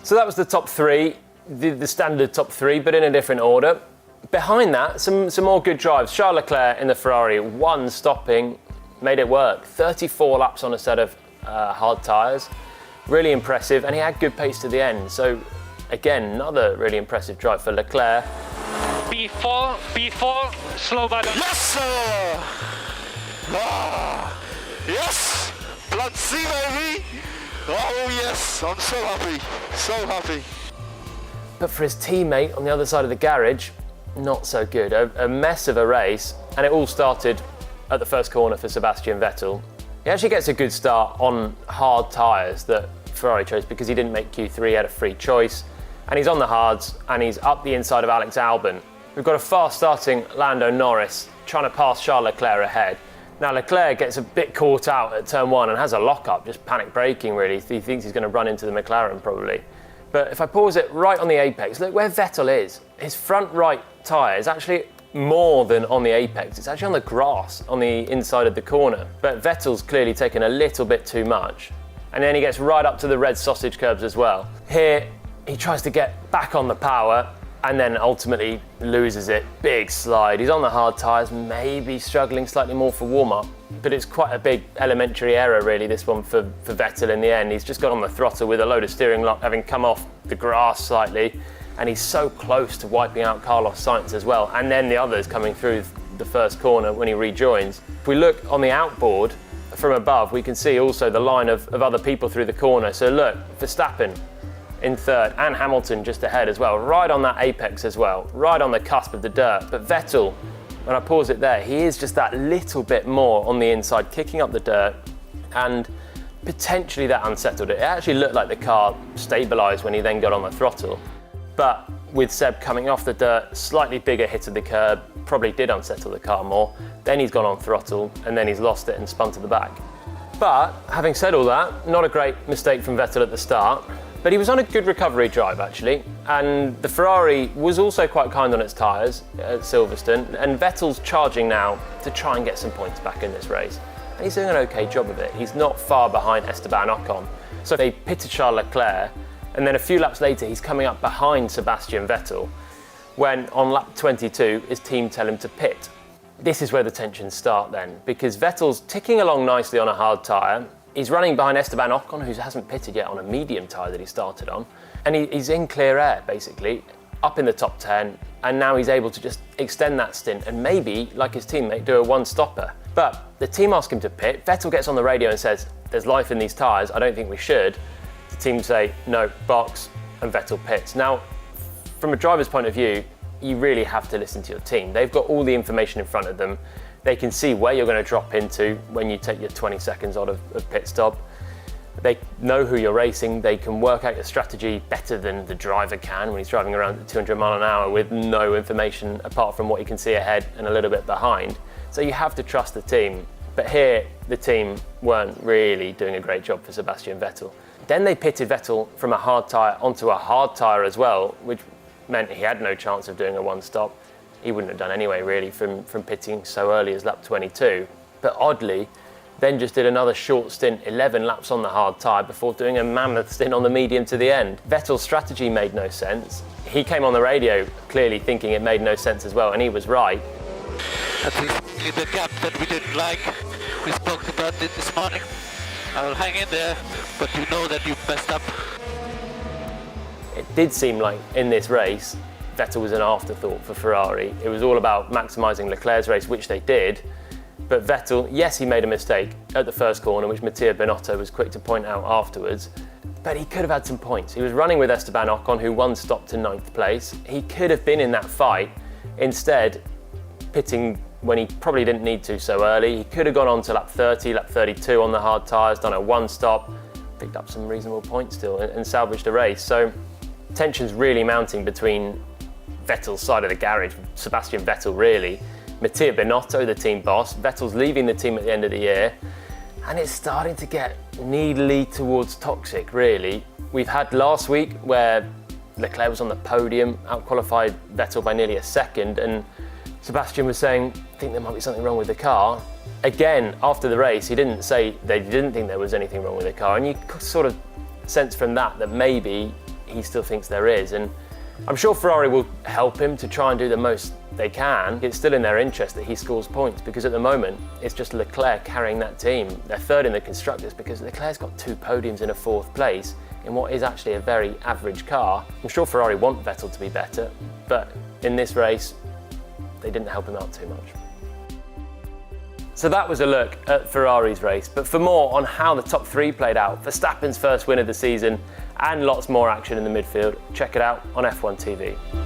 So that was the top three, the standard top three, but in a different order. Behind that, some more good drives. Charles Leclerc in the Ferrari, one stopping, made it work. 34 laps on a set of hard tyres. Really impressive, and he had good pace to the end. So again, another really impressive drive for Leclerc. B4, slow button. Yes, sir! Yes! Plan C, baby! Oh yes, I'm so happy, so happy. But for his teammate on the other side of the garage, not so good. A mess of a race, and it all started at the first corner for Sebastian Vettel. He actually gets a good start on hard tyres that Ferrari chose because he didn't make Q3, he had a free choice. And he's on the hards, and he's up the inside of Alex Albon. We've got a fast-starting Lando Norris trying to pass Charles Leclerc ahead. Now Leclerc gets a bit caught out at turn one and has a lock-up, just panic braking really. He thinks he's going to run into the McLaren probably. But if I pause it right on the apex, look where Vettel is. His front right tyre is actually more than on the apex. It's actually on the grass on the inside of the corner. But Vettel's clearly taken a little bit too much. And then he gets right up to the red sausage curbs as well. Here, he tries to get back on the power and then ultimately loses it. Big slide. He's on the hard tyres, maybe struggling slightly more for warm-up. But it's quite a big elementary error really, this one for Vettel in the end. He's just got on the throttle with a load of steering lock having come off the grass slightly. And he's so close to wiping out Carlos Sainz as well. And then the others coming through the first corner when he rejoins. If we look on the outboard from above, we can see also the line of other people through the corner. So look, Verstappen in third and Hamilton just ahead as well, right on that apex as well, right on the cusp of the dirt. But Vettel, when I pause it there, he is just that little bit more on the inside, kicking up the dirt, and potentially that unsettled it. It actually looked like the car stabilised when he then got on the throttle. But with Seb coming off the dirt, slightly bigger hit of the curb, probably did unsettle the car more. Then he's gone on throttle, and then he's lost it and spun to the back. But having said all that, not a great mistake from Vettel at the start. But he was on a good recovery drive actually, and the Ferrari was also quite kind on its tyres at Silverstone, and Vettel's charging now to try and get some points back in this race. And he's doing an okay job of it. He's not far behind Esteban Ocon. So they pitted Charles Leclerc, and then a few laps later he's coming up behind Sebastian Vettel, when on lap 22 his team tell him to pit. This is where the tensions start then, because Vettel's ticking along nicely on a hard tyre. He's running behind Esteban Ocon, who hasn't pitted yet on a medium tyre that he started on. And he's in clear air, basically, up in the top 10. And now he's able to just extend that stint and maybe, like his teammate, do a one-stopper. But the team asks him to pit. Vettel gets on the radio and says, there's life in these tyres, I don't think we should. The team say, no, box, and Vettel pits. Now, from a driver's point of view, you really have to listen to your team. They've got all the information in front of them. They can see where you're going to drop into when you take your 20 seconds out of pit stop. They know who you're racing. They can work out your strategy better than the driver can when he's driving around at 200 mile an hour with no information apart from what you can see ahead and a little bit behind. So you have to trust the team. But here, the team weren't really doing a great job for Sebastian Vettel. Then they pitted Vettel from a hard tyre onto a hard tyre as well, which meant he had no chance of doing a one-stop. He wouldn't have done anyway, really, from pitting so early as lap 22. But oddly, then just did another short stint, 11 laps on the hard tyre, before doing a mammoth stint on the medium to the end. Vettel's strategy made no sense. He came on the radio clearly thinking it made no sense as well, and he was right. That is the gap that we didn't like. We spoke about it this morning. I will hang in there, but you know that you messed up. It did seem like in this race, Vettel was an afterthought for Ferrari. It was all about maximising Leclerc's race, which they did. But Vettel, yes, he made a mistake at the first corner, which Mattia Binotto was quick to point out afterwards. But he could have had some points. He was running with Esteban Ocon, who won stop to 9th place. He could have been in that fight. Instead, pitting when he probably didn't need to so early. He could have gone on to lap 30, lap 32 on the hard tyres, done a one stop, picked up some reasonable points still and salvaged a race. So tension's really mounting between Vettel's side of the garage, Sebastian Vettel really, Mattia Binotto, the team boss. Vettel's leaving the team at the end of the year, and it's starting to get needly towards toxic, really. We've had last week where Leclerc was on the podium, outqualified Vettel by nearly a second, and Sebastian was saying, I think there might be something wrong with the car. Again, after the race, he didn't say they didn't think there was anything wrong with the car, and you could sort of sense from that maybe he still thinks there is. And I'm sure Ferrari will help him to try and do the most they can. It's still in their interest that he scores points, because at the moment it's just Leclerc carrying that team. They're third in the constructors because Leclerc's got 2 podiums in a 4th place in what is actually a very average car. I'm sure Ferrari want Vettel to be better, but in this race they didn't help him out too much. So that was a look at Ferrari's race, but for more on how the top 3 played out, Verstappen's first win of the season, and lots more action in the midfield, check it out on F1 TV.